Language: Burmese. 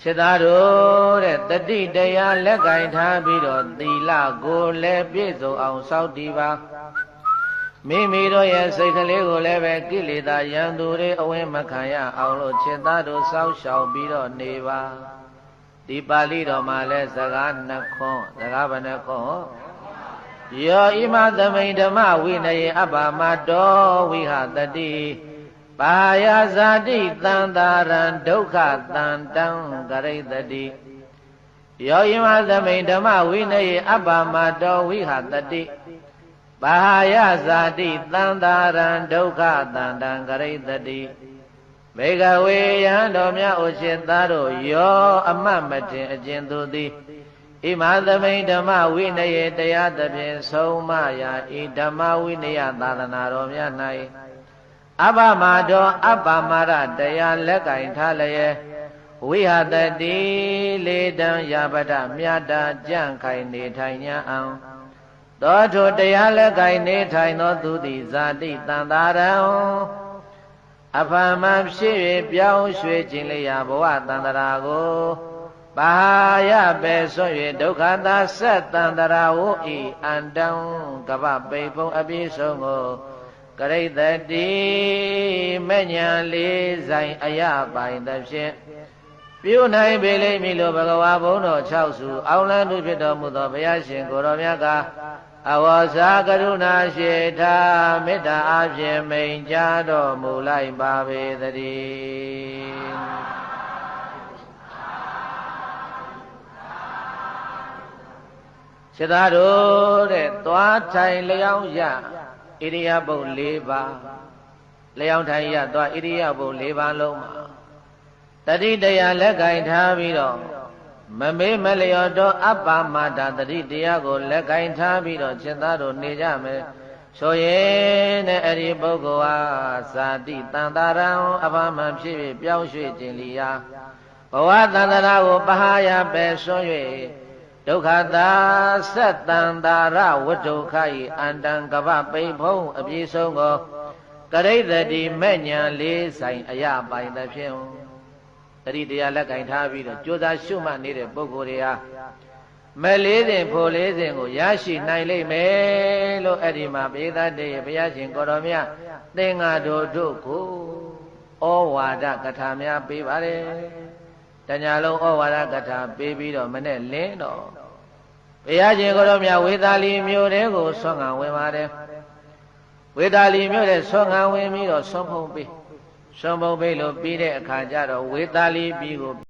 ခြေသားတို့တဲ့တတိတရားလက်ကင်ထားပြီးတော့သီလကိုလည်းပြည့်စုံအောင်စောင့်တည်ပါမိမိတို့ရဲ့စိတ်ကလေးကိုလည်းပဲကိလေသာရန်သူတွေအဝင်မခံရအောင်လို့ခြေသားတို့စောင့်ရှောက်ပြီးတော့နေပါဒီပါဠိတော်မှာလဲစကားနှစ်ခွန်းစကားဘယ်နှခွန်းယောဣမသမိန်ဓမ္မဝိနယေအပ္ပမတောဝိဟတတိပါယဇာတိတံတာရံဒုက္ခတံတံကရိတတိယောဣမသမိန်ဓမ္မဝိနယေအပ္ပမတောဝိဟတတိပါယဇာတိတံတာရံဒုက္ခတံတံကရိတတိဘေကဝေယံတော်မြတ်ဥရှိသားတို့ယောအမတ်မတင်အကျဉ်သူသည်ဣမသမိန်ဓမ္မဝိနယေတရားသဖြင့်ဆုံးမရာဤဓမ္မဝိနယသာသနာတော်များ၌အပ္ပမတော်အပ္ပမရတရားလက်ကင်ထားလျက်ဝိဟတတိလေတံယပဒမြတ်တာကြံ့ခိုင်နေထိုင်냐အောင်သောထိုတရားလက်ကင်နေထိုင်သောသူသည်ဇာတိတန်တာရံအဖမဖြစ်၍ပြောင်းရွှေ့ခြင်းလျာဘဝတန္တရာကိုပါယပဲဆွ၍ဒုက္ခသာဆက်တန္တရာဝဤအန္တံကပပိဖုံအပြည့်စုံကိုကရိတတိမဉ္ဇဉ်လေးဆိုင်အယပိုင်သဖြင့်ပြုနိုင်ပေလိမ့်မည်လို့ဘဂဝါဘုန်းတော်6စုအောင်လန်းသူဖြစ်တော်မူသောဘုရားရှင်ကိုယ်တော်မြတ်ကအဝါစာကရုဏာရှိထားမေတ္တာအဖြင့်မိန်ကြားတော်မူလိုက်ပါပေသတည်းခြေသားတို့တဲ့သွားထိုင်လျောင်းရဣရိယာပုတ်၄ပါးလျောင်းထိုင်ရသွားဣရိယာပုတ်၄ပါးလုံးမှာတတိတရားလက်ကင်ထားပြီးတော့မမေးမလျော်တော့အပ္ပမတာတတိတရားကိုလက်ကင်ထားပြီးတော့ခြေသားတို့နေကြမယ်ဆိုရင်တဲ့အဲ့ဒီပုဂ္ဂိုလ်ဟာဇာတိတန်တာရံအပ္ပမဖြစ်၍ပြောင်းရွှေ့ခြင်းလျာဘဝတန္တရာကိုပဟာယပဲဆွ၍ဒုက္ခသာဆက်တန္တာရဝတ္တုခဤအန္တံကပပိဖုံအပြည့်စုံကိုကရိတတိမဲ့ညာလေးဆိုင်အယပိုင်သဖြင့်တတိတရားလက်ကင်ထားပြီးတော့ကြိုးစားရှုမှတ်နေတဲ့ပုဂ္ဂိုလ်တွေဟာမလေးစဉ်ဖို့လေးစဉ်ကိုရရှိနိုင်လိမ့်မယ်လို့အဲ့ဒီမှာဘေသတေဘုရားရှင်ကိုတော်မြတ်သင်္ဃာတို့ကိုဩဝါဒကထာများပေးပါတယ်တညာလုံးဩဝါဒကထာပေးပြီးတော့မနဲ့လင်းတော့ဘုရားရှင်ကိုတော်မြတ်ဝေသာလီမြို့တဲကိုဆွမ်းခံဝင်ပါတယ်ဝေသာလီမြို့တဲဆွမ်းခံဝင်ပြီးတော့ဆွမ်းဖုံးပေးဆွမ်းဖုံးပေးလို့ပြီးတဲ့အခါကျတော့ဝေသာလီပြည်ကို